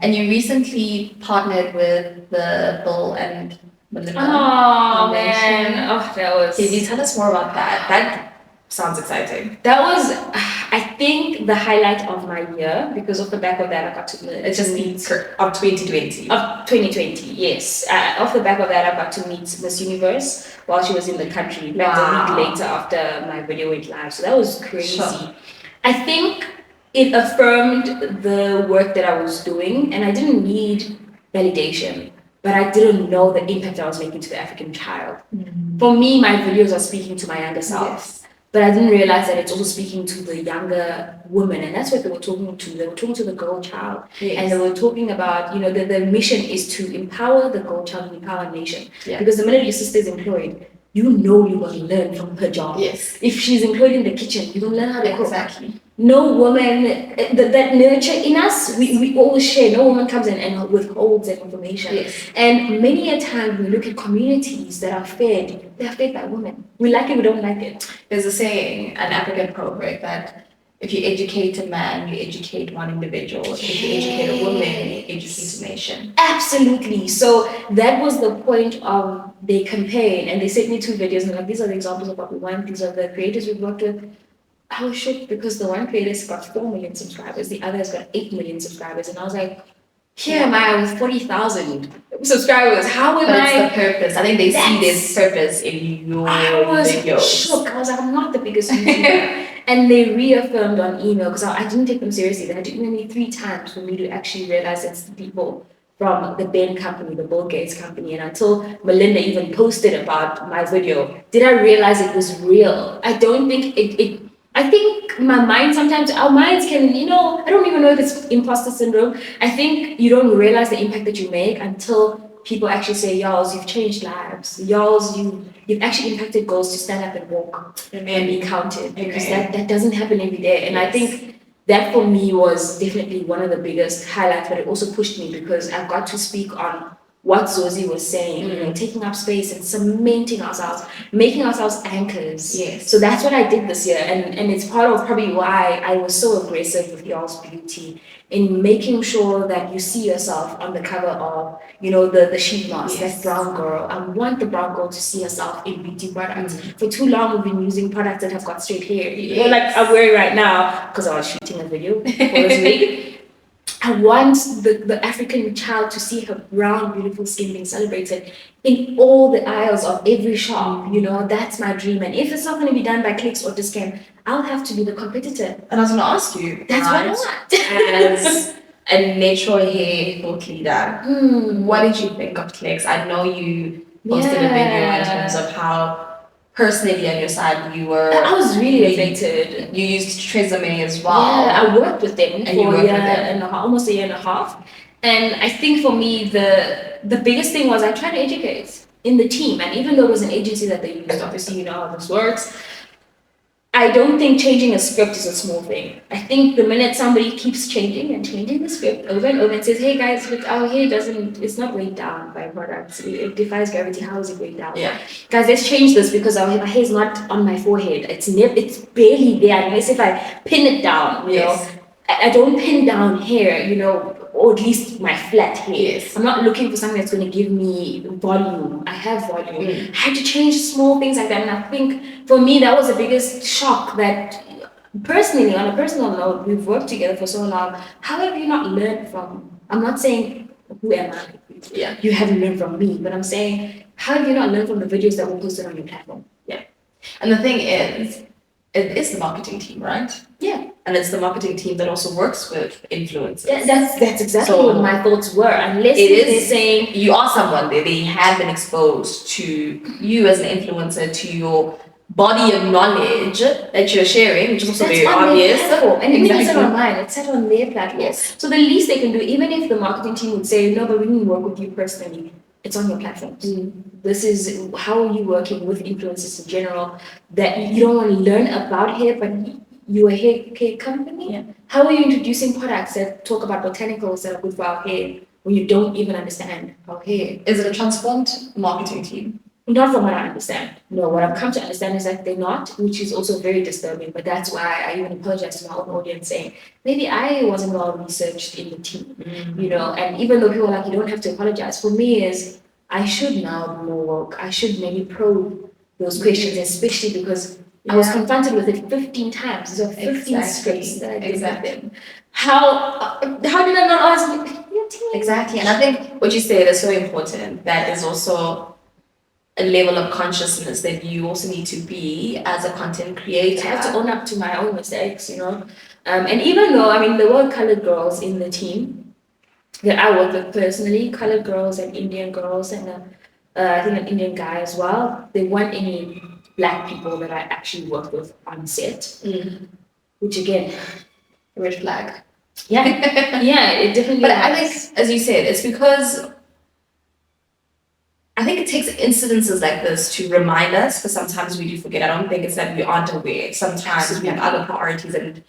And you recently partnered with the Bill and Melinda Foundation. Man. Oh, that was... Can you tell us more about that? That sounds exciting. That was, I think, the highlight of my year, because off the back of that, I got to meet... It just means of 2020. Of 2020, yes. Off the back of that, I got to meet Miss Universe while she was in the country. Like a week later after my video went live. So that was crazy. Sure. I think it affirmed the work that I was doing, and I didn't need validation, but I didn't know the impact I was making to the African child. Mm-hmm. For me, my videos are speaking to my younger self. Yes. But I didn't realize that it's also speaking to the younger woman, and that's what they were talking to. They were talking to the girl child, and they were talking about, you know, the mission is to empower the girl child and empower a nation. Yeah. Because the minute your sister is employed, you know you're going to learn from her job. Yes. If she's employed in the kitchen, you're going to learn how to cook. Exactly. No woman, that nurture in us, we always share. No woman comes in and withholds that information. Yes. And many a time we look at communities that are fed, they are fed by women. We like it, we don't like it. There's a saying, an African proverb, that if you educate a man, you educate one individual. Yes. If you educate a woman, you educate a nation. Absolutely. So that was the point of their campaign. And they sent me 2 videos and like, these are the examples of what we want. These are the creators we've worked with. I was shocked because the one creator's got 4 million subscribers, the other has got 8 million subscribers. And I was like, here am I with 40,000 subscribers. How am I? It's the purpose. I think they see this purpose in your videos. I was shocked. I was like, I'm not the biggest YouTuber. And they reaffirmed on email, because I didn't take them seriously. They had to email me 3 times for me to actually realize it's the people from the Ben company, the Bill Gates company. And until Melinda even posted about my video, did I realize it was real. I don't think I think my mind sometimes, our minds can, you know, I don't even know if it's imposter syndrome. I think you don't realize the impact that you make until people actually say, Yolz, you've changed lives. Yolz, you've actually impacted girls to stand up and walk and be counted. Because that doesn't happen every day. And I think that for me was definitely one of the biggest highlights, but it also pushed me because I got to speak on what Zozi was saying, you know, taking up space and cementing ourselves, making ourselves anchors. Yes. So that's what I did this year, and it's part of probably why I was so aggressive with Yolz Beauty in making sure that you see yourself on the cover of, you know, the sheet mask, that brown girl. I want the brown girl to see herself in beauty products. For too long, we've been using products that have got straight hair, you know, like I'm wearing right now because I was shooting a video for this week. I want the African child to see her brown, beautiful skin being celebrated in all the aisles of every shop. You know, that's my dream. And if it's not going to be done by clicks or discount, I'll have to be the competitor. And I was going to ask you, that's what I want. As a natural hair thought leader, what did you think of clicks? I know you posted a video in terms of how personally on your side you were... I was really affected. You used Tresemme as well. Yeah, I worked with them for almost a year and a half. And I think for me, the biggest thing was I tried to educate in the team. And even though it was an agency that they used, obviously you know how this works, I don't think changing a script is a small thing. I think the minute somebody keeps changing and changing the script over and over and says, hey guys, but our hair it's not weighed down by products. It defies gravity. How is it weighed down? Yeah. Guys, let's change this because my hair is not on my forehead. It's barely there unless if I pin it down, you know. I don't pin down hair, you know, or at least my flat hair. Yes. I'm not looking for something that's going to give me volume. I have volume. I had to change small things like that. And I think for me, that was the biggest shock that personally, on a personal note, we've worked together for so long. How have you not learned from, I'm not saying, who am I? Yeah. You haven't learned from me, but I'm saying, how have you not learned from the videos that were posted on your platform? Yeah. And the thing is, it is the marketing team, right? Yeah. And it's the marketing team that also works with influencers. That's exactly what my thoughts were. Unless they're saying you are someone that they have been exposed to you as an influencer, to your body of knowledge that you're sharing, which is also very obvious. And even if it's not on mine, it's set on their platform. Yes. So the least they can do, even if the marketing team would say, no, but we didn't work with you personally, it's on your platforms. This is how are you working with influencers in general, that you don't want to learn about hair, but you're a hair care company. Yeah. How are you introducing products that talk about botanicals that are good for our hair when you don't even understand our hair? Is it a transformed marketing team? Not from what I understand. No, what I've come to understand is that they're not, which is also very disturbing. But that's why I even apologize to my own audience, saying maybe I wasn't well researched in the team, you know. And even though people are like, you don't have to apologize, for me is I should now be more woke. I should maybe probe those questions, especially because I was confronted with it 15 times. So 15 scripts that I did with them. How did I not ask your team? Exactly. And I think what you said is so important. That is also a level of consciousness that you also need to be as a content creator. I have to own up to my own mistakes, you know. And even though, I mean, there were colored girls in the team that I worked with personally, colored girls and Indian girls, and I think an Indian guy as well. There weren't any black people that I actually worked with on set, which again, Red flag. yeah, yeah, it definitely. But I think, as you said, it's because I think it takes incidences like this to remind us, because sometimes we do forget. I don't think it's that we aren't aware. Sometimes we have other priorities, and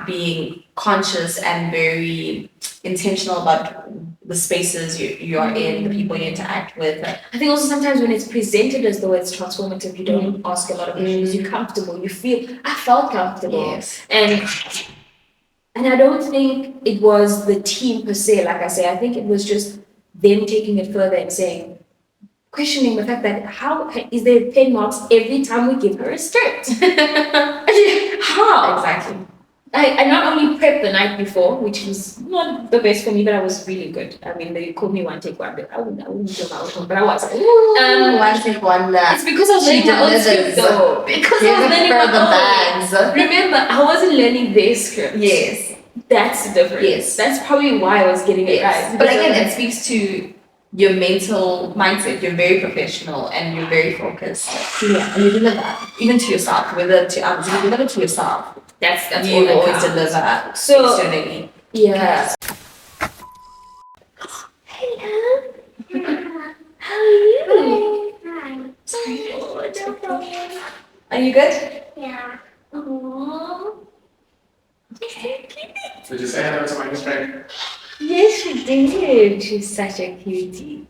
being conscious and very intentional about the spaces you are in, the people you interact with. I think also sometimes when it's presented as though it's transformative, you don't ask a lot of questions. You're comfortable. You feel. I felt comfortable. Yes. And I don't think it was the team per se. Like I say, I think it was just them taking it further and saying, questioning the fact that how is there 10 marks every time we give her a script? How? Exactly. I not only prepped the night before, which was not the best for me, but I was really good. I mean, they called me one take one, but I wouldn't do my own, but I was. One take one. It's because I was learning my own script though. Because I was learning my own. Remember, I wasn't learning their script. Yes. That's the difference. Yes. That's probably why I was getting it right. But again, it speaks to your mental mindset. You're very professional and you're very focused. Yeah. And you deliver, even to yourself, whether to others, you deliver to yourself. That's you all that always counts. deliver. So, externally. yeah. Hello. How are you? Hi. Sorry. Oh, no problem. Are you good? Yeah. Aww. Okay. Did you say hello to my friend? Yes, she did. She's such a cutie.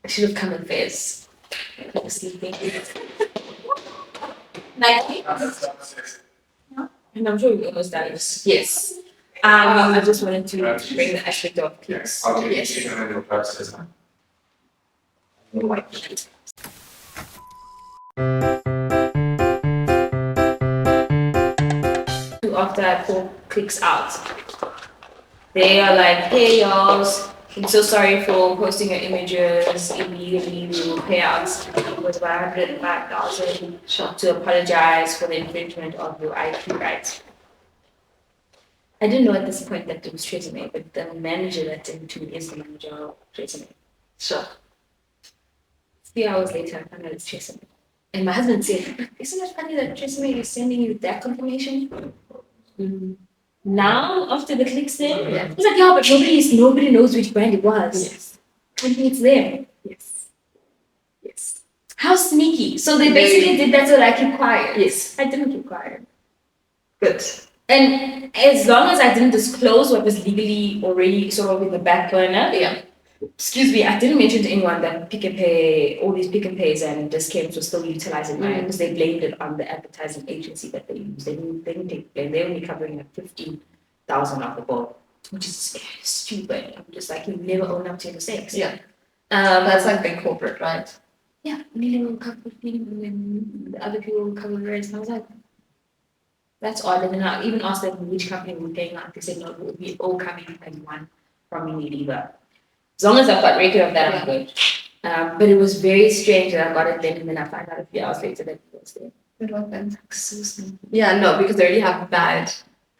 I should have come in first. I was sleeping. Nike? And I'm sure we almost done. Yes. I just wanted to bring the aspect of Yes. cakes. Okay, Yes. chicken and your purposes. After I pull clicks out, they are like, hey y'all, I'm so sorry for posting your images illegally. We will pay out was about 105,000 to apologize for the infringement of your IP rights. I didn't know at this point that it was Tresemme, but the manager that did to me is the manager of Tresemme. Sure. 3 hours later, I found out it's Tresemme. And my husband said, isn't it funny that Tresemme is sending you that confirmation? Now, after the clicks there, Yeah. he's like, yeah, but nobody knows which brand it was. Yes. I think it's them. Yes. Yes. How sneaky. So they Very- basically did that so that I keep quiet. Yes. I didn't keep quiet. Good. And as long as I didn't disclose what was legally already sort of in the back burner, Yeah. excuse me, I didn't mention to anyone that Pick and Pay, all these Pick and Pays and discounts were still utilizing mine because they blamed it on the advertising agency that they used. They didn't take blame. They're only covering like 15,000 of the bill, which is stupid. I'm just like, you never own up to your mistakes. Yeah. That's like big corporate, right? yeah, Lily will cover 15 and the other people will cover the rest. And I was like, that's odd. And then I even asked them which company we're paying out. They said, no, it will be all coming as one from Unilever. As long as I've got record of that, I'm good. But it was very strange that I got it then and then I found out a few hours later that it was there. Good one then. Like, so sneaky. Yeah, no, because they already have bad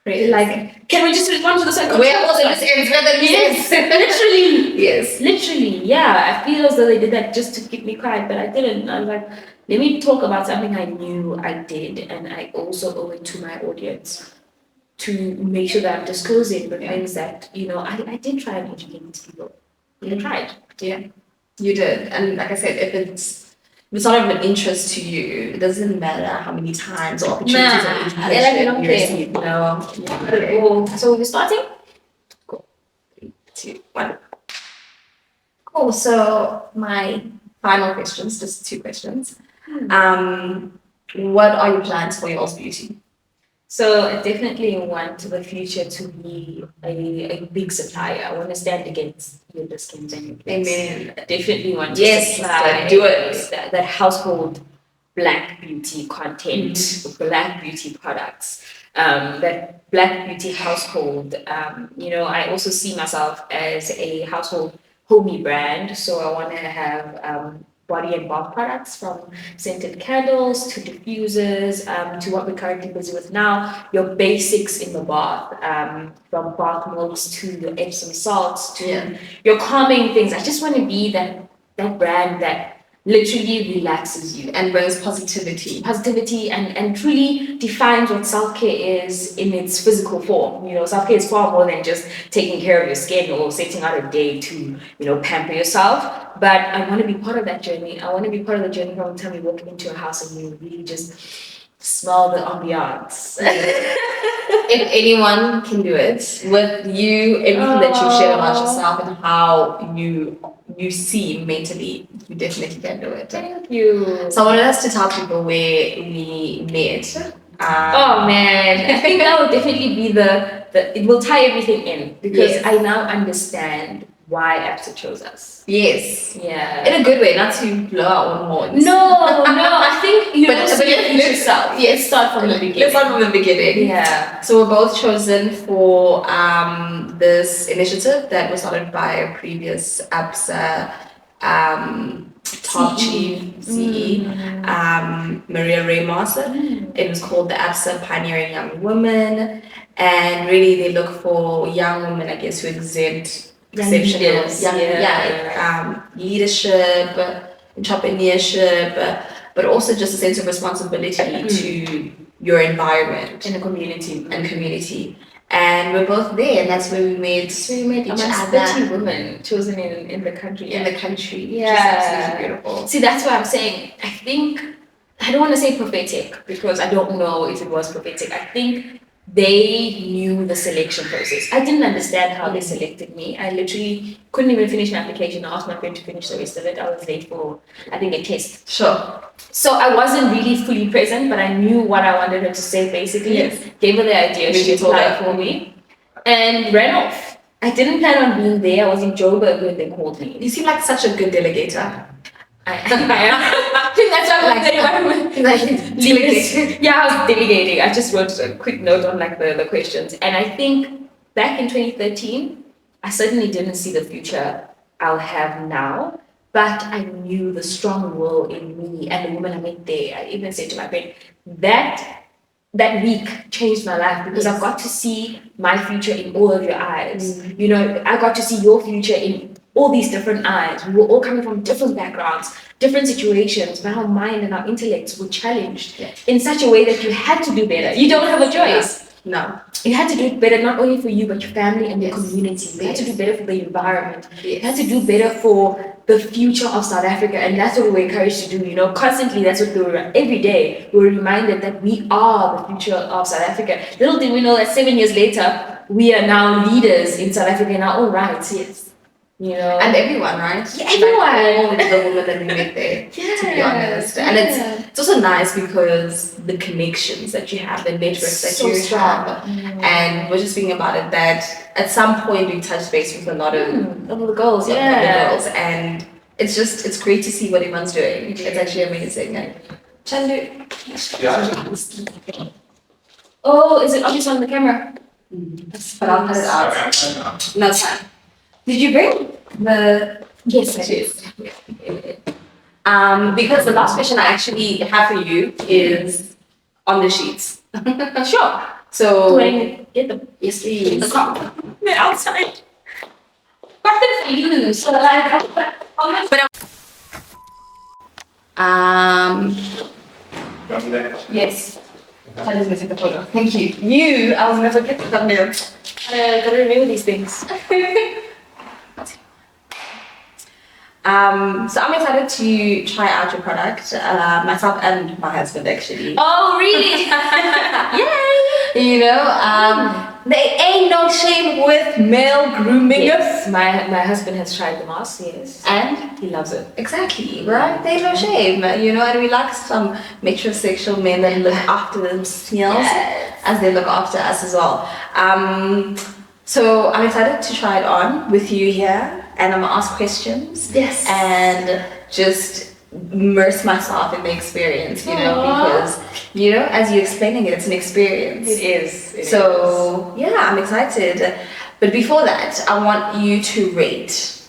praise. Like, can we just respond to this? where all the loose ends, where the loose Yes, ends. literally. Yes. Literally, yeah. I feel as though they did that just to keep me quiet, but I didn't. I was like, let me talk about something I knew I did, and I also owe it to my audience to make sure that I'm disclosing the things that, you know, I did try and educate these people. I tried. Yeah, you did. And like I said, if it's not of an interest to you, it doesn't matter how many times or opportunities Nah, or education yeah, like, don't you care. receive. No. Yeah, okay. Oh, so we're starting? 3, 2, 1. Cool. So my final questions, just 2 questions. What are your plans for Yolz Beauty? So I definitely want the future to be a big supplier. I want to stand against your discounts and your place. Amen. I definitely want to Yes, supply do it. that household black beauty content, black beauty products, that black beauty household. I also see myself as a household homey brand, so I want to have body and bath products, from scented candles to diffusers, to what we're currently busy with now, your basics in the bath, from bath milks to your Epsom salts to your calming things. I just want to be that brand that literally relaxes you And brings positivity. And truly defines what self-care is in its physical form. Self-care is far more than just taking care of your skin or setting out a day to, pamper yourself. But I want to be part of that journey. I want to be part of the journey from the time you walk into a house and you really just smell the ambiance. If anyone can do it, with you, everything that you shared about yourself and how you see mentally, you definitely can do it. Thank you. So I wanted us to tell people where we met. Oh man, I think that would definitely be the it will tie everything in, because Yes. I now understand why ABSA chose us. Yes. Yeah. In a good way, not to blow our own horns. No, I think you But- also but get let's- yourself. yes. Let's start from the beginning. Let's start from the beginning. Yeah. So we're both chosen for this initiative that was started by a previous ABSA top chief CE, Maria Ramos. It was called the ABSA Pioneering Young Women, and really they look for young women, I guess, who exempt Young exceptional leaders, leadership, entrepreneurship, but also just a sense of responsibility to your environment In the community. and community. And we're both there, and that's where we met each Amongst other 30 women chosen in the country. in the country. Yeah. Which is absolutely beautiful. See, that's why I'm saying, I don't want to say prophetic, because I don't know if it was prophetic. I think they knew the selection process. I didn't understand how they selected me. I literally couldn't even finish my application. I asked my friend to finish the rest of it. I was late for, I think, a test. Sure. So I wasn't really fully present, but I knew what I wanted her to say, basically. Yes. Gave her the idea. Maybe She you told applied her. for me and ran off. I didn't plan on being there. I was in Joburg when they called me. You seem like such a good delegator. I think that's why I'm Delegate. Yeah, I was delegating. I just wrote a quick note on the questions. And I think back in 2013, I certainly didn't see the future I'll have now, but I knew the strong will in me and the woman I met there. I even said to my friend, that week changed my life, because I've got to see my future in all of your eyes. I got to see your future in all these different eyes. We were all coming from different backgrounds, different situations, but our mind and our intellects were challenged in such a way that you had to do better. You don't have a choice. No. You had to do it better, not only for you, but your family and your Yes. community. You had to do better for the environment. Yes. You had to do better for the future of South Africa. And that's what we're encouraged to do, constantly. That's what every day we're reminded that we are the future of South Africa. Little did we know that 7 years later, we are now leaders in South Africa in our own rights. Yes. And And everyone, right? Yeah, everyone. Like all the women that we met there, to be honest. And it's also nice because the connections that you have, the networks that So you strong. have. And we're just speaking about it that at some point we touched base with a lot of Of the girls, of the girls, and it's great to see what everyone's doing. It's actually amazing. And Chandu, Yeah. Oh, is it obvious on the camera? but I'll cut it out. Okay. No time. Did you bring the Yes, I did. because the last question I actually have for you is on the sheets. Sure. So Do I get them? yes, please. They're outside. But they're for you, so like, From there. yes. That is missing the photo. Thank you. You, I will never get the thumbnail. gotta remember these things. So I'm excited to try out your product, myself and my husband actually. Oh, really? Yay! You know, there ain't no shame with male grooming. Yes, my husband has tried the mask, yes. And He loves it. exactly, right? There's no shame, you know, and we like some metrosexual men that look after themselves as they look after us as well. So I'm excited to try it on with you here, and I'm gonna ask questions. Yes. And just immerse myself in the experience, you know, because, you know, as you're explaining it, it's an experience. It is. So, yeah, I'm excited. But before that, I want you to rate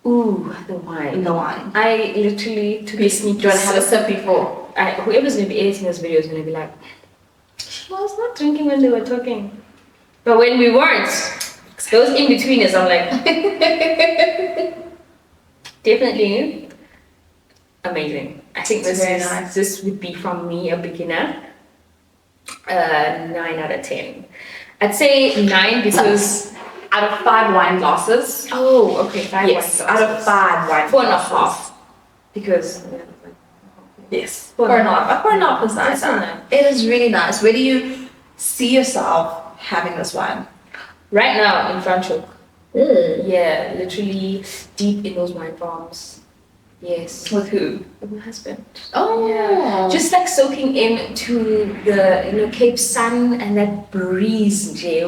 Ooh, the wine. the wine. I literally took a sneaky Do you want to have a sip. sip before? Whoever's going to be editing this video is going to be like, she was not drinking when they were talking. But when we weren't, those in-betweeners, I'm like, definitely amazing. I think It's very nice. this would be from me, a beginner, 9 out of 10. I'd say 9 because... Out of 5 wine glasses. Oh, okay, 5 Yes, wine out of glasses. 5 wine 4.5. glasses. Because... Yes. 4.5. 4.5 is nice. That's so nice. It is really nice. Where do you see yourself having this wine? Right now in Franschhoek. Mm. Yeah, literally deep in those wine farms. Yes. With who? With my husband. Oh. Yeah. Just like soaking into the Cape sun and that breeze, Jay.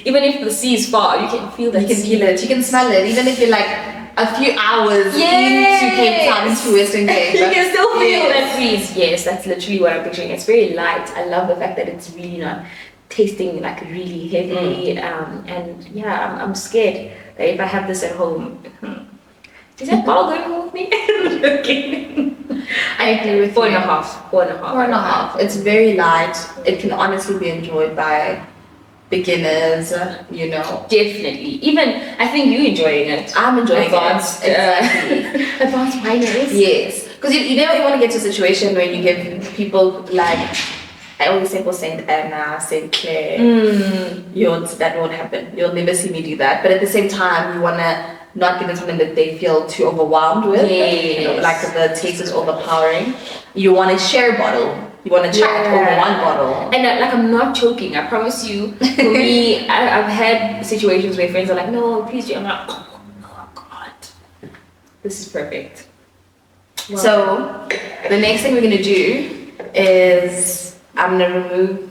Even if the sea is far, you can feel that. You can feel it. You can smell it. Even if you're like a few hours into Cape Town, into Western Cape. You can still feel that breeze. Yes, that's literally what I'm picturing. It's very light. I love the fact that it's really not tasting like really heavy. And yeah, I'm scared that if I have this at home. Is that ball going home with me? Okay. I agree with 4.5. 4.5. 4.5. It's very light. It can honestly be enjoyed by beginners, you know. Definitely. Even, I think you enjoying it. I'm enjoying Advanced, it. Exactly. Advanced wineries. Yes. Because you never want to get to a situation where you give people like, I always say for St. Anna, St. Clair, that won't happen. You'll never see me do that. But at the same time, you want to not give them something that they feel too overwhelmed with. Yes. You know, like the taste is overpowering. You want to share a bottle. You want to chat over one bottle. And like I'm not joking. I promise you. For me, I've had situations where friends are like, "No, please do." I'm like, "Oh no, God, this is perfect." Wow. So the next thing we're gonna do is I'm gonna remove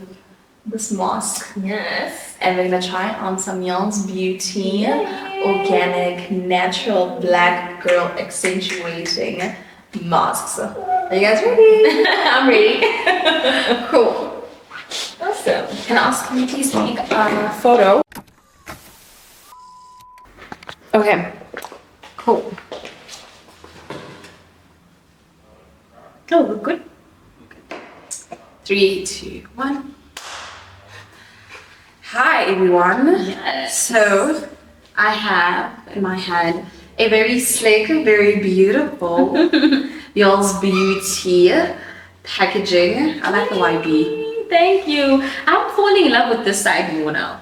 this mask. Yes. And we're gonna try on some Yolz Beauty Yay. organic natural black girl accentuating masks. Are you guys ready? I'm ready. Cool. Awesome. Can I ask you please take a photo? Okay. Cool. Oh, we're good. 3, 2, 1. Hi everyone. Yes. So I have in my hand a very slick, very beautiful Yolz Beauty packaging. I like the YB. Thank you. I'm falling in love with this side more now.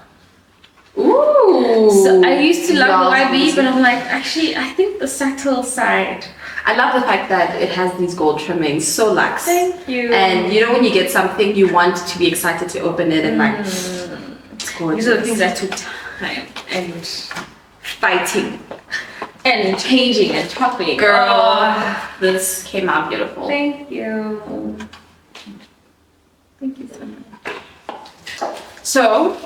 Ooh. So I used to love the Yolz YB, Beauty. but I'm like, actually, I think the subtle side. I love the fact that it has these gold trimmings, so luxe. Thank you. And you know when you get something, you want to be excited to open it and like, it's gorgeous. These are the things that took time and Fighting. and changing and chopping. Girl, Oh, this came out beautiful. thank you. Thank you so much. So,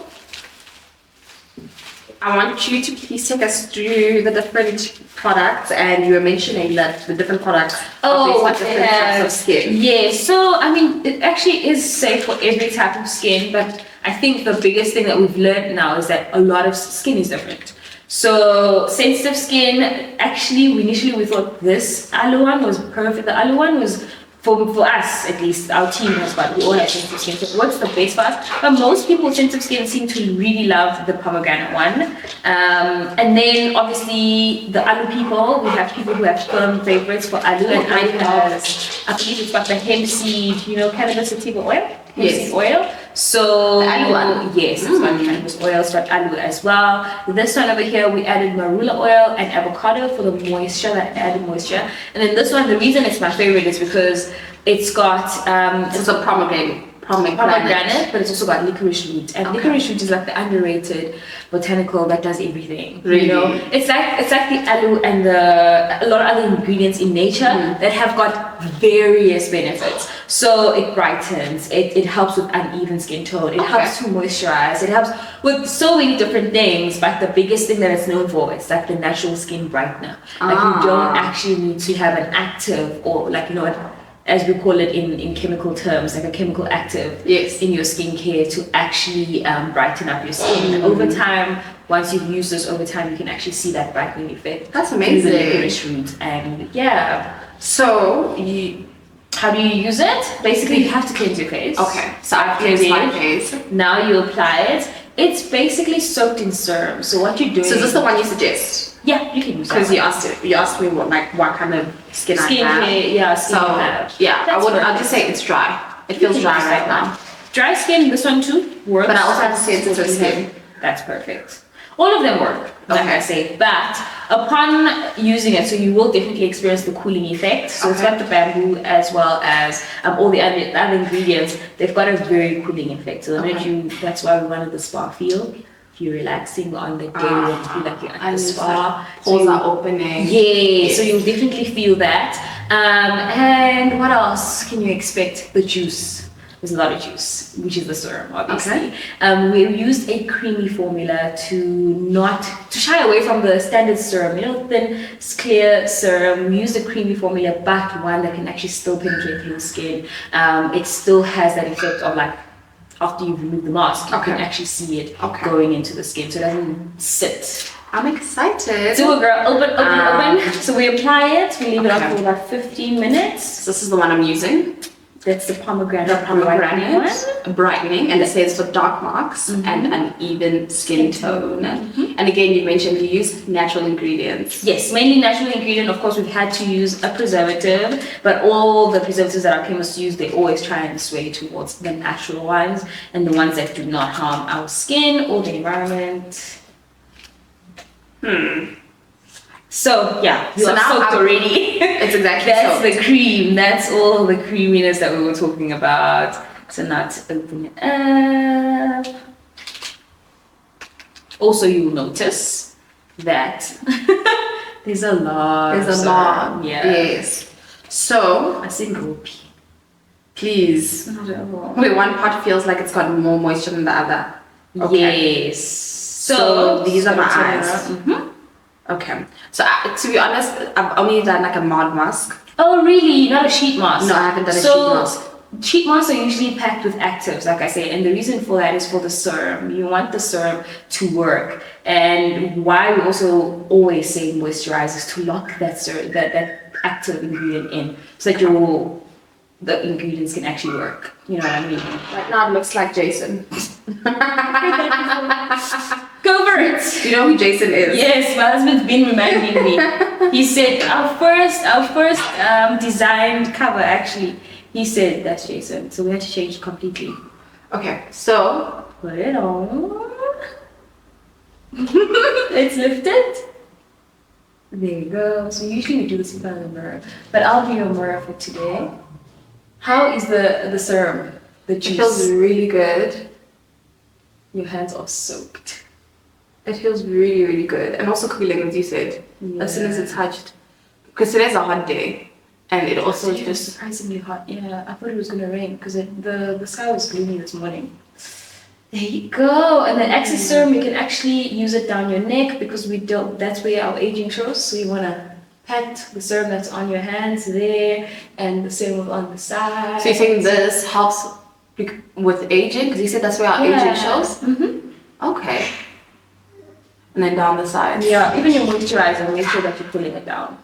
I want you to please take us through the different products, and you were mentioning that the different products are based on what different types of skin. Yeah, so I mean, it actually is safe for every type of skin, but I think the biggest thing that we've learned now is that a lot of skin is different. So sensitive skin, actually, initially we thought this aloe one was perfect. The aloe one was for us, at least, our team has got, we all have sensitive skin, so it works the best for us. But most people with sensitive skin seem to really love the pomegranate one. And then, obviously, the aloe people, we have people who have firm favorites for aloe, and I believe it's got the hemp seed, cannabis sativa oil? Hemp seed oil. So, The aloe one. yes, it's got cannabis oil, it's got aloe as well. This one over here, we added marula oil and avocado for the moisture, that added moisture. And then this one, the reason it's my favorite is because it's got This is a pomegranate pomegranate, but it's also got licorice root, and licorice root is like the underrated botanical that does everything. Really? You know, it's like the aloe and a lot of other ingredients in nature that have got various benefits. So it brightens, it helps with uneven skin tone, it helps to moisturize, it helps with so many different things. But the biggest thing that it's known for is like the natural skin brightener. Like you don't actually need to have an active, or like, you know, as we call it in chemical terms, like a chemical active in your skincare to actually brighten up your skin. Over time, once you've used this over time, you can actually see that brightening effect. That's amazing. The licorice root. And so how do you use it? Basically, you have to cleanse your face. Okay, so I've cleansed my face. Now you apply it. It's basically soaked in serum. So what you're doing? So is this the one you suggest? Yeah, you can use that. Because you asked me what kind of skin I have. Skin I have. I'll just say it's dry. It feels dry right now. Dry skin, this one too works. But I also have sensitive skin. That's perfect. All of them work, like Okay. I say. But upon using it, so you will definitely experience the cooling effect. So it's got the bamboo as well as all the other ingredients. They've got a very cooling effect. So that's why we wanted the spa feel. If you're relaxing on the day, you feel like you're at the spa. Pores are opening. Yeah, so you'll definitely feel that. And what else can you expect? The juice. There's a lot of juice, which is the serum, obviously. We used a creamy formula to shy away from the standard serum, you know, thin, clear serum. We used a creamy formula, but one that can actually still penetrate through the skin. It still has that effect of like, after you've removed the mask, you can actually see it going into the skin, so it doesn't sit. I'm excited. Do it, girl. Open. So we apply it, we leave it on for about 15 minutes. So this is the one I'm using. That's the pomegranate brightening, and it says for dark marks and uneven skin tone. And again, you mentioned you use natural ingredients. Yes, mainly natural ingredient. Of course, we've had to use a preservative, but all the preservatives that our chemists use, they always try and sway towards the natural ones and the ones that do not harm our skin or the environment. So yeah, you are soaked already. It's exactly That's soaked. the cream. That's all the creaminess that we were talking about. So now to open it up. Also, you will notice that there's a lot. Yeah. Yes. So I think rupee. please. Wait, one part feels like it's got more moisture than the other. Okay. Yes. So these are my eyes. Okay. So to be honest, I've only done like a mild mask. Oh really? Not a sheet mask? No, I haven't done a sheet mask. Sheet masks are usually packed with actives, like I say, and the reason for that is for the serum. You want the serum to work, and why we also always say moisturize is to lock that that active ingredient in, so that the ingredients can actually work. You know what I mean? Right now it looks like Jason. Go for it. Do you know who Jason is? Yes, my husband's been reminding me. He said our first designed cover actually. He said that's Jason, so we had to change it completely. Okay, so Put it on. It's lifted. There you go. So usually we do this in front of the mirror, but I'll be your mirror for today. How is the serum? The juice? it feels really good. Your hands are soaked. It feels really, really good. And also cooling, as you said. As soon as it's touched. Because today's a hot day. And it also It was just... surprisingly hot. Yeah, I thought it was gonna rain because the sky was gloomy this morning. There you go. And the excess serum, you can actually use it down your neck because we don't. That's where our aging shows. So you wanna pat the serum that's on your hands there, and the serum on the side. So you're saying this helps with aging? Because you said that's where our aging shows? Okay. And then down the sides. Yeah, even your moisturizer, make sure that you're pulling it down.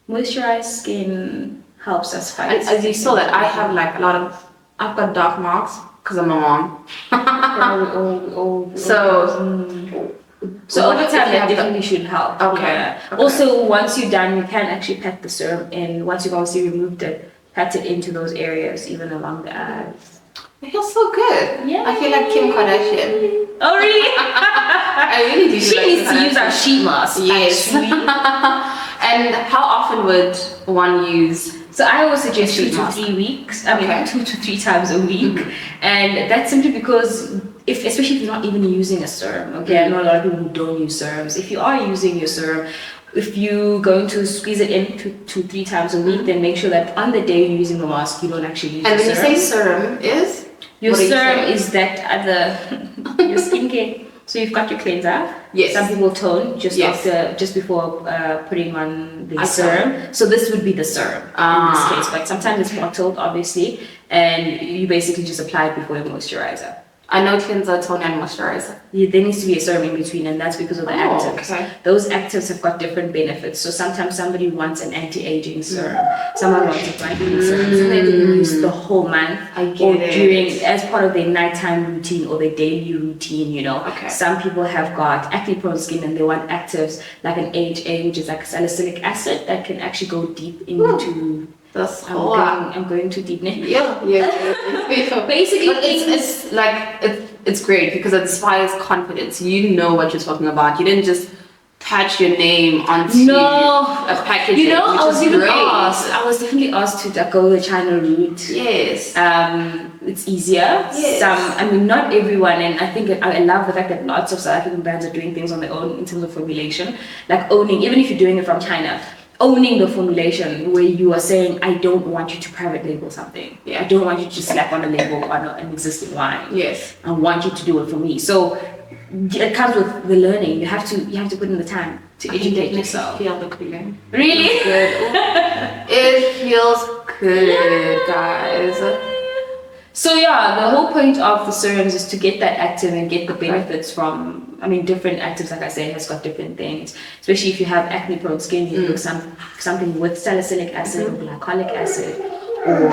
Moisturized skin helps us fight. And as you saw that, I have like I've got dark marks because I'm a mom. So over if time you that have definitely should help. Okay. Yeah. Okay. Also, once you're done, you can actually pat the serum in. Once you've obviously removed it, pat it into those areas, even along the eyes. It feels so good. Yeah. I feel like Kim Kardashian. Oh really? I really do. She feel like needs Kim to use our Kardashian. sheet mask. Yes. Actually. And how often would one use So I always suggest 2 Sheet to mask. 3 weeks. I mean, Okay. 2 to 3 times a week, and that's simply because especially if you're not even using a serum. Okay, I know a lot of people who don't use serums. If you are using your serum, if you're going to squeeze it in 2 to 3 times a week, then make sure that on the day you're using the mask, you don't actually use And the when you serum. say serum is? Your What are you serum saying? is that other your skincare. So you've got your cleanser. Yes. Some people tone just Yes. just before putting on the I serum. So this would be the serum in Ah. this case. But sometimes it's bottled, obviously, and you basically just apply it before your moisturizer. I know cleanser, toner, and moisturizer. There needs to be a serum in between, and that's because of the Oh, actives. okay. Those actives have got different benefits. So sometimes somebody wants an anti-aging serum, someone wants a brightening serum, so they can use the whole month I get or it. during as part of their nighttime routine or their daily routine. You know, Okay. some people have got acne-prone skin and they want actives like an AHA, which is like salicylic acid that can actually go deep into. That's I'm going too deep now. Yeah. Basically, But it's like it's great because it inspires confidence. You know what you're talking about. You didn't just patch your name onto No. a package. You know, I was even great. asked. I was definitely asked to go the China route. Yes. It's easier. Yes. Not everyone, and I think I love the fact that lots of South African brands are doing things on their own in terms of formulation, like owning, even if you're doing it from China, owning the formulation where you are saying, I don't want you to private label something. Yeah. I don't want you to slap on a label on an existing wine. Yes. I want you to do it for me. So it comes with the learning. You have to put in the time to educate yourself. Feel the feeling. Really? Good. It feels good, guys. So yeah, the whole point of the serums is to get that active and get the benefits from, different actives, like I said, has got different things. Especially if you have acne-prone skin, you look something with salicylic acid or glycolic acid or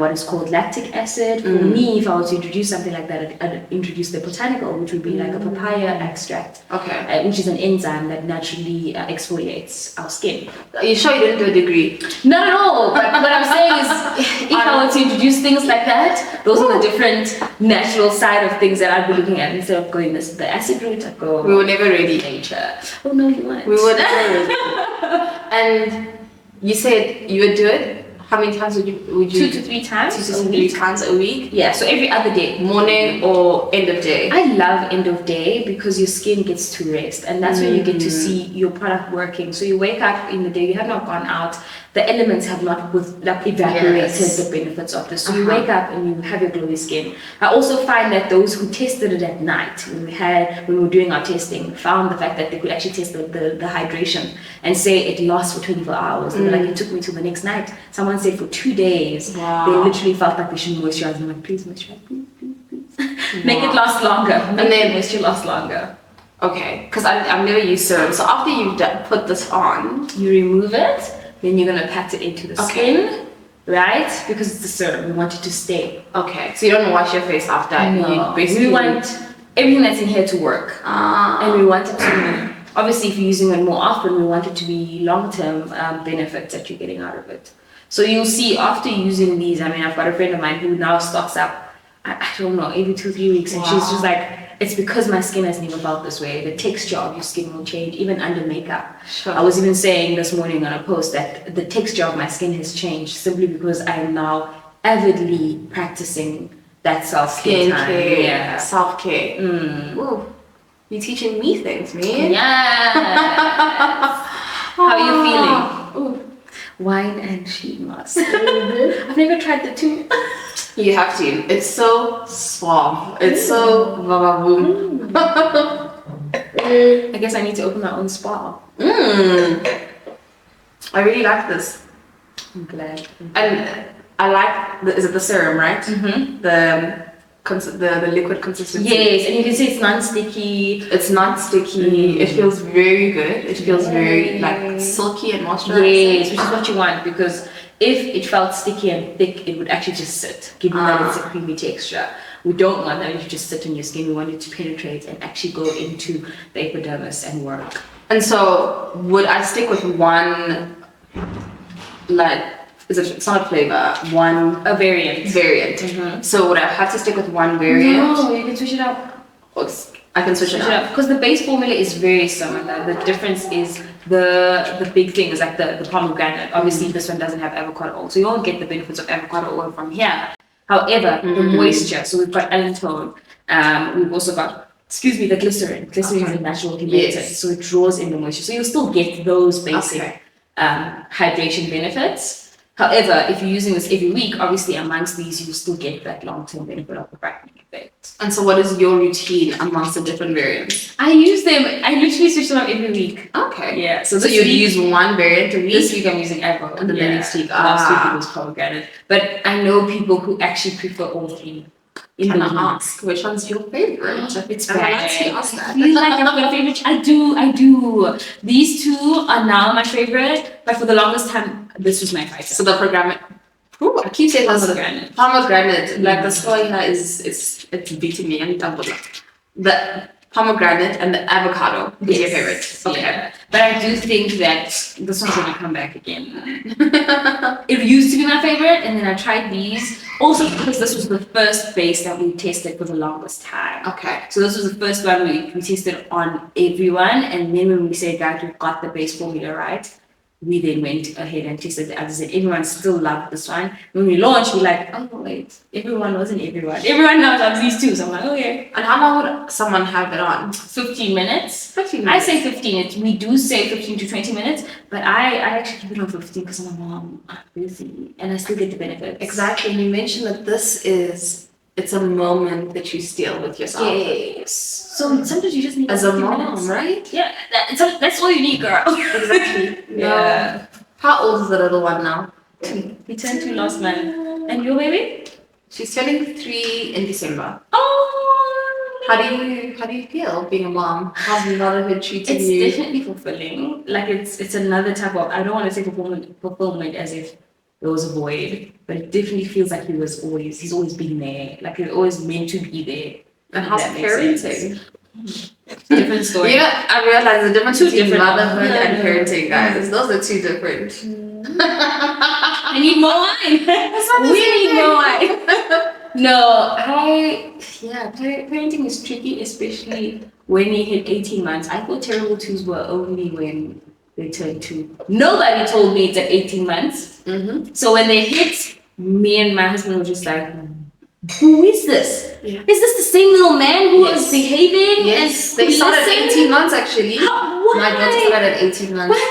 what is called lactic acid. For me, if I was to introduce something like that, I'd introduce the botanical, which would be like a papaya extract, Okay. which is an enzyme that naturally exfoliates our skin. Are you sure you didn't do a degree? Not at all. But what I'm saying is, if I were to introduce things like that, those are the different natural side of things that I'd be looking at. Instead of going the acid route, I'd go We were never ready. nature. Oh no, you weren't. We were never ready. And you said you would do it? How many times would you 2 to 3 times. 2 a to 3 week. times a week? Yeah, so every other day. Morning or end of day? I love end of day because your skin gets to rest, and that's when you get to see your product working. So you wake up in the day, you have not gone out, the elements have not evaporated Yes. the benefits of this. So you wake up and you have your glowy skin. I also find that those who tested it at night, when we were doing our testing, found the fact that they could actually test the hydration and say it lasts for 24 hours. They were like, it took me till the next night. Someone said for 2 days, Wow. they literally felt like they should moisturize. I'm like, please moisturize, please. Make it last longer. Make And then- the moisture last longer. Okay, because I've never used serum. So after you've put this on, You remove it, then you're gonna pat it into the Okay. skin, right? Because it's the serum. We want it to stay. okay, so you don't wash your face after. You basically We want everything that's in here to work, and we want it to. Obviously, if you're using it more often, we want it to be long-term benefits that you're getting out of it. So you'll see after using these. I've got a friend of mine who now stocks up. I don't know, every 2-3 weeks, and she's just like, it's because my skin has never felt this way. The texture of your skin will change, even under makeup. Sure. I was even saying this morning on a post that the texture of my skin has changed simply because I am now avidly practicing that self-care time. skincare, Yeah. self-care. Ooh, you're teaching me things, man. Yes. How are you feeling? Ooh. Wine and sheet mask. I've never tried the two. You have to. It's so suave. It's so vavaboom. I guess I need to open my own spa. I really like this. I'm glad. And I like, is it the serum, right? Mm-hmm. The liquid consistency. Yes, and you can see it's non-sticky. It's not sticky. It feels very good. It feels very like silky and moisturizing. Yes, which is what you want, because if it felt sticky and thick, it would actually just sit, given that it's a creamy texture. We don't want that to just sit on your skin. We want it to penetrate and actually go into the epidermis and work. And so, would I stick with one, like, it's not a flavor, one A variant. variant. So would I have to stick with one variant? No, you can switch it up. Or I can switch it up. Because the base formula is very similar. The difference is the big thing is like the pomegranate. Obviously, this one doesn't have avocado oil, so you won't get the benefits of avocado oil from here. However, the moisture. So we've got allantoin. We've also got, the glycerin. Glycerin is a natural humectant, so it draws in the moisture. So you'll still get those basic hydration benefits. However, if you're using this every week, obviously amongst these, you still get that long-term benefit of the brightening effect. And so what is your routine amongst the different variants? I use them, I literally switch them up every week. Okay. Yeah. So you use one variant a week? This week I'm using apple. And then the next week, last week it was pomegranate. But I know people who actually prefer all three. Can I ask which one's your favorite? It's I bad. actually ask that. Feel like I've got a favorite. I do. These two are now my favorite, but for the longest time, this was my fighter. So the pomegranate. Ooh, I keep saying Pomegranate. Pomegranate. Like the story here is it's beating me. I need to the pomegranate and the avocado is your favorite. Okay. Yeah. But I do think that this one's gonna come back again. It used to be my favorite, and then I tried these. Also because this was the first base that we tested for the longest time. Okay. So this was the first one we tested on everyone, and then when we said, guys, we've got the base formula right, we then went ahead and tested the others, and everyone still loved this one. When we launched, we're like, oh wait, everyone wasn't everyone. Everyone now loves these two. So I'm like, okay. And how long would someone have it on? 15 minutes. 15 I minutes. say 15. We do say 15 to 20 minutes, but I actually keep it on 15 because I'm a mom. I'm busy, and I still get the benefits. Exactly. And you mentioned that it's a moment that you steal with yourself. Yes. So sometimes you just need As a 15 mom, minutes. right? Yeah, that's all you need, girl. Exactly. Yeah. How old is the little one now? We turned 2 last month. And your baby? She's turning 3 in December. Oh. How do you feel being a mom? How's motherhood treating It's you? definitely fulfilling. Like it's another type of, I don't want to say fulfillment as if there was a void, but it definitely feels like he's always been there. Like he's always meant to be there. And how's That makes parenting? sense. Different story. Yeah, I realize the difference between different. motherhood and Yeah. parenting, guys. Those are two different. I need more wine. We need more wine. No, parenting is tricky, especially when you hit 18 months. I thought terrible twos were only when they turned 2. Nobody told me it's at 18 months. Mm-hmm. So when they hit, me and my husband were just like, who is this? Yeah. Is this the same little man who was Yes. behaving? Yes, and they started at listened? 18 months actually. Why? My daughter started at 18 But months. why?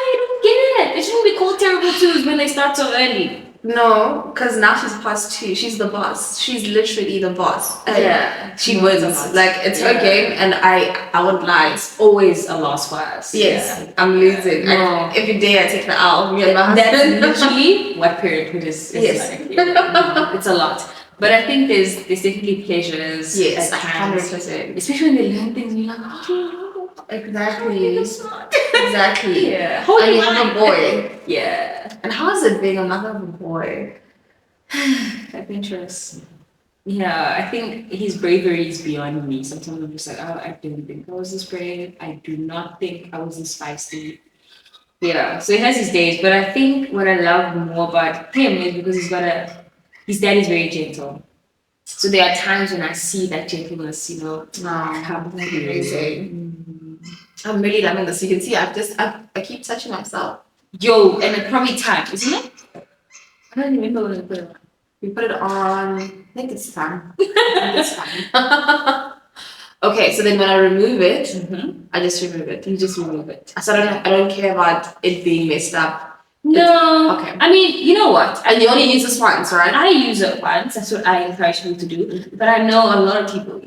I don't get it. It shouldn't be called terrible twos when they start so early. No, because now she's past 2. She's the boss. She's literally the boss. And Yeah, she no, wins. it's a lot. Like it's her Yeah. game, and I won't lie. Always a loss for us. Yes, Yeah. I'm losing. No. Every day I take the L. Me and my That's husband. literally what parenthood is Yes. like. Yeah. It's a lot. But I think there's definitely pleasures. Yes, at times. 100%. Especially when they learn things and you're like, oh, Exactly. you're smart. Exactly. Yeah. And you have a boy. Yeah. And how is it being a mother of a boy? Adventurous. Yeah, I think his bravery is beyond me. Sometimes I'm just like, oh, I didn't think I was this brave. I do not think I was this feisty. Yeah, so he has his days, but I think what I love more about him is because his dad is very gentle. So there are times when I see that gentleness, come through. Amazing. I'm really loving this. You can see I keep touching myself. Yo, and it probably time, isn't it? I don't remember when I put it on. We put it on. I think it's fine. It's fine. Okay, so then when I remove it, I just remove it. You just remove it. So I don't care about it being messed up. No. Okay. I mean, you know what? And you only use this once, right? I use it once. That's what I encourage people to do. But I know a lot of people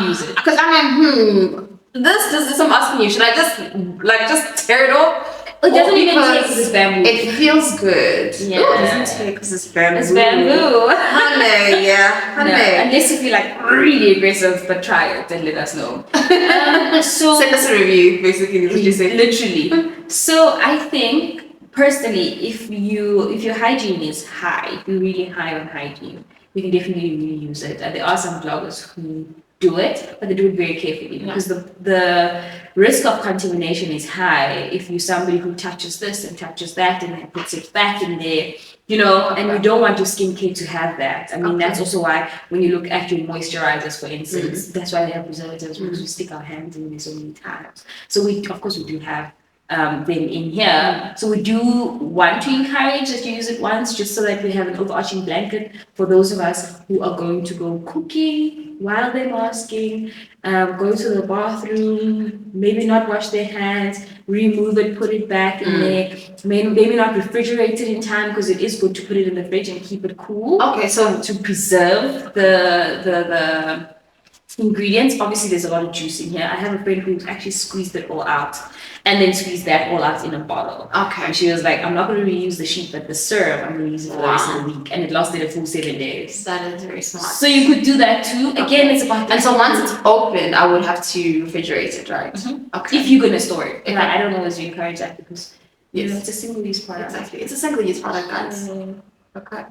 use it. Because I'm like, this I'm asking you, should I just tear it off? It doesn't even Because take this bamboo. It feels good. Yeah. Ooh, it doesn't take because it's bamboo. It's bamboo. Honey, yeah. No, Honey. unless if you're like really aggressive, but try it and let us know. So Send us a review, basically, is what you say. literally. So I think personally, if your hygiene is high, if you're really high on hygiene, you can definitely reuse it. And there are some bloggers who do it, but they do it very carefully because the risk of contamination is high if you're somebody who touches this and touches that and then puts it back in there, and you don't want your skincare to have that. I mean, that's also why when you look at your moisturizers, for instance, that's why they have preservatives because we stick our hands in there so many times. So we do have them in here. So we do want to encourage that you use it once, just so that we have an overarching blanket for those of us who are going to go cooking while they're masking, go to the bathroom, maybe not wash their hands, remove it, put it back in there, maybe not refrigerate it in time, because it is good to put it in the fridge and keep it cool. Okay, so To preserve the ingredients. Obviously there's a lot of juice in here. I have a friend who's actually squeezed it all out and then squeezed that all out in a bottle. okay. And she was like, I'm not going to reuse the sheet, but the syrup, I'm going to use it for the rest of the week. And it lasted a full 7 days. That is very smart. So you could do that too. Again, it's about... And so once it's opened, I would have to refrigerate it, right? Okay. If you're going to store it. If I don't always encourage that because Yes. it's a single-use product. Exactly. It's a single-use product, guys. Okay.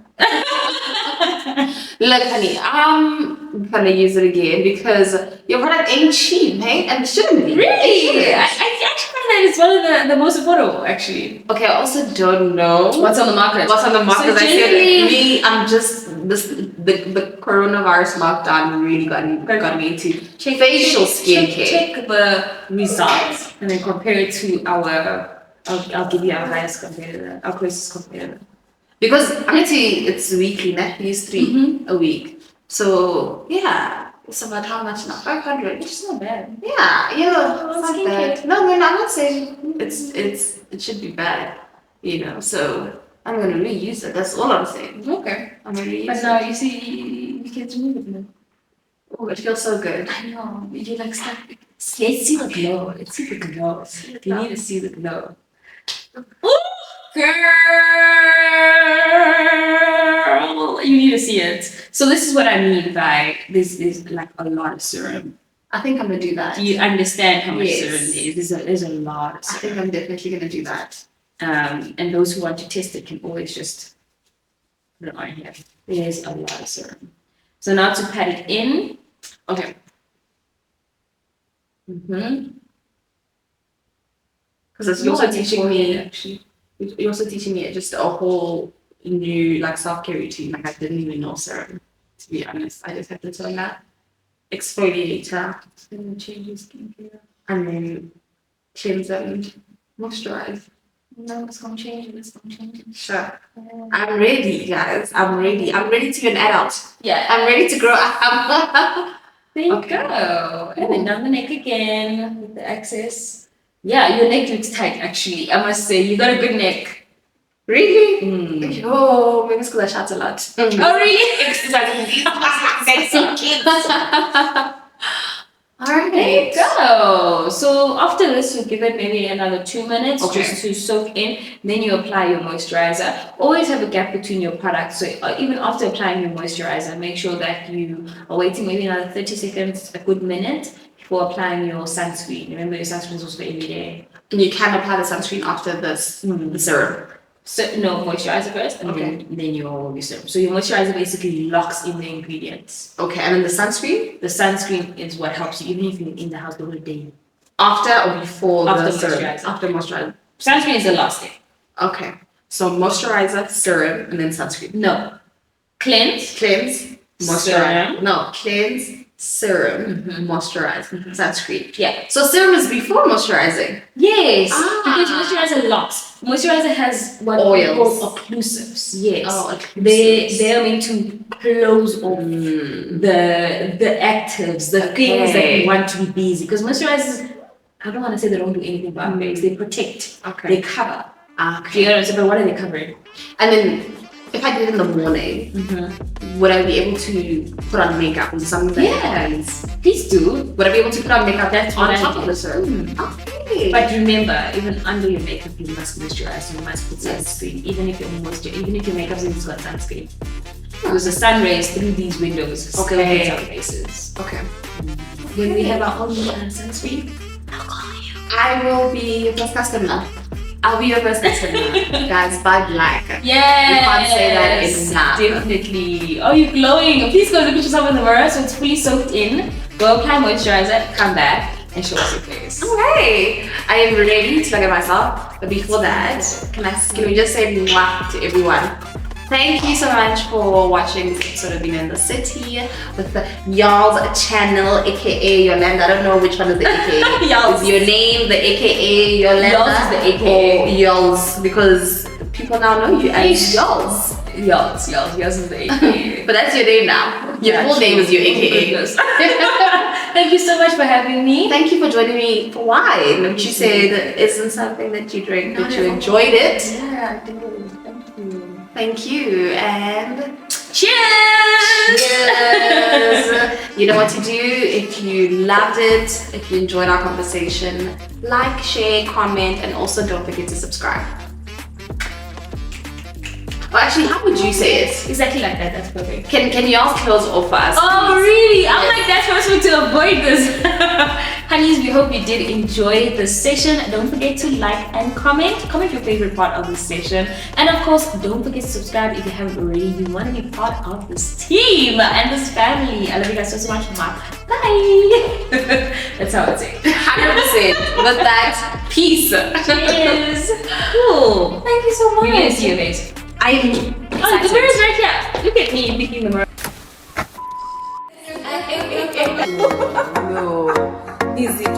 Look, honey, I'm gonna use it again because your product ain't cheap, hey? And it shouldn't be. Really? I It shouldn't. actually find that it's one of the most affordable, actually. Okay, I also don't know What's on the market? what's on the market. So I said generally- me, I'm just the coronavirus lockdown really got me into facial skincare. Check the results and then compare it to I'll give you our highest competitor, our closest competitor. Because I'm gonna tell you, it's weekly, not use 3 a week. So yeah, it's about how much now? 500. Which is not bad. Yeah, it's not skincare. bad. No, I'm not saying it should be bad, So I'm gonna reuse it. That's all I'm saying. Okay. I'm gonna reuse But it. now you see, you can't remove it now. Oh, it feels so good. I know. You're like stuck. Let's see the glow. Let's see the glow. You need to see the glow. Ooh, girl! You need to see it. So this is what I mean by this is like a lot of serum. I think I'm gonna do that. Do you understand how much Yes. serum there is? There's a lot of I serum. think I'm definitely gonna do that. And those who want to test it can always just put it on here. There's a lot of serum. So now to pat it in. Okay. Because you're also teaching me. Actually. You're also teaching me just a whole new like self-care routine. Like I didn't even know serum. To be honest, I just had to learn that. Exfoliator. Change your skincare. And then cleanse and moisturize. No, it's gonna change it. It's gonna change it. Sure. I'm ready, guys. I'm ready. I'm ready to be an adult. Yeah. I'm ready to grow up. There you Okay. go. And then down the neck again with the excess. Yeah, your neck looks tight actually. I must say, you got a good neck. Really? Mm. Oh, maybe it's because I shout a lot. Oh really? That's so cute. All right. There you go. So after this, you give it maybe another 2 minutes Okay. just to soak in. Then you apply your moisturizer. Always have a gap between your products. So even after applying your moisturizer, make sure that you are waiting maybe another 30 seconds, a good minute, before applying your sunscreen. Remember, your sunscreen is also for every day. You can apply the sunscreen after this, the serum. So no, moisturizer first, and Okay. then your serum. So your moisturizer basically locks in the ingredients. Okay, and then the sunscreen The sunscreen is what helps you, even if you're in the house the whole day. after or before After the serum? moisturizer. After moisturizer. Sunscreen is the last step. Okay. So moisturizer, serum, and then sunscreen. No. Cleanse. Cleanse, moisturize. Serum. No, cleanse, serum, moisturize, sunscreen. Yeah. So serum is before moisturizing. Yes. Ah. Because moisturizer locks. Moisturizer has what we Oils. call occlusives. Yes. Oh, They are meant to close off the actives, the things that we want to be busy. Because moisturizers, I don't want to say they don't do anything for our face. They protect. Okay. They cover. Do you Okay. know what I'm saying? But what are they covering? And then if I did it in the morning, would I be able to put on makeup or something that happens? Please do. Would I be able to put on makeup That's on what I top do. of the serum? Okay. But remember, even under your makeup, you must moisturize. You must put sunscreen, even if your makeup has got sunscreen. Because the sun rays through these windows still Okay. hit our faces. Okay. When we have our own sunscreen, I will be your first customer. I'll be your first customer. Guys, buy black. yeah, You can't say that enough. Definitely. Oh, you're glowing. Please go look at yourself in the mirror so it's fully soaked in. Go apply moisturizer, come back, and show us your face. Okay, I am ready to look at myself. But before that, can we just say mwah to everyone? Thank you so much for watching this episode of Vino in the City with the Yolz Channel, aka Yolenda. I don't know which one is the aka. Yolz. Is your name the aka Yolenda? Yolz is the AKA. Or Yolz, because people now know you as Yolz. Yolz is the AKA. But that's your name now. Your full name is your aka. Thank you so much for having me. Thank you for joining me for wine, which you said isn't something that you drink, but you enjoyed it. Yeah, I did. Thank you. Thank you, and Cheers! cheers! You know what to do. If you loved it, if you enjoyed our conversation, like, share, comment, and also don't forget to subscribe. Or actually, how would you say it? Exactly like that. That's perfect. Can you ask close off us? Oh, really? I'm like that person to avoid this. Honeys, we hope you did enjoy this session. Don't forget to like and comment. Comment your favorite part of this session. And of course, don't forget to subscribe if you haven't already. You want to be part of this team and this family. I love you guys so much. Bye. That's how it's it. 100%. With that, peace. Cheers. Cool. Thank you so much. We're gonna see you guys. I'm Oh, the mirror's right here. Look at me picking the mirror. No. Is it?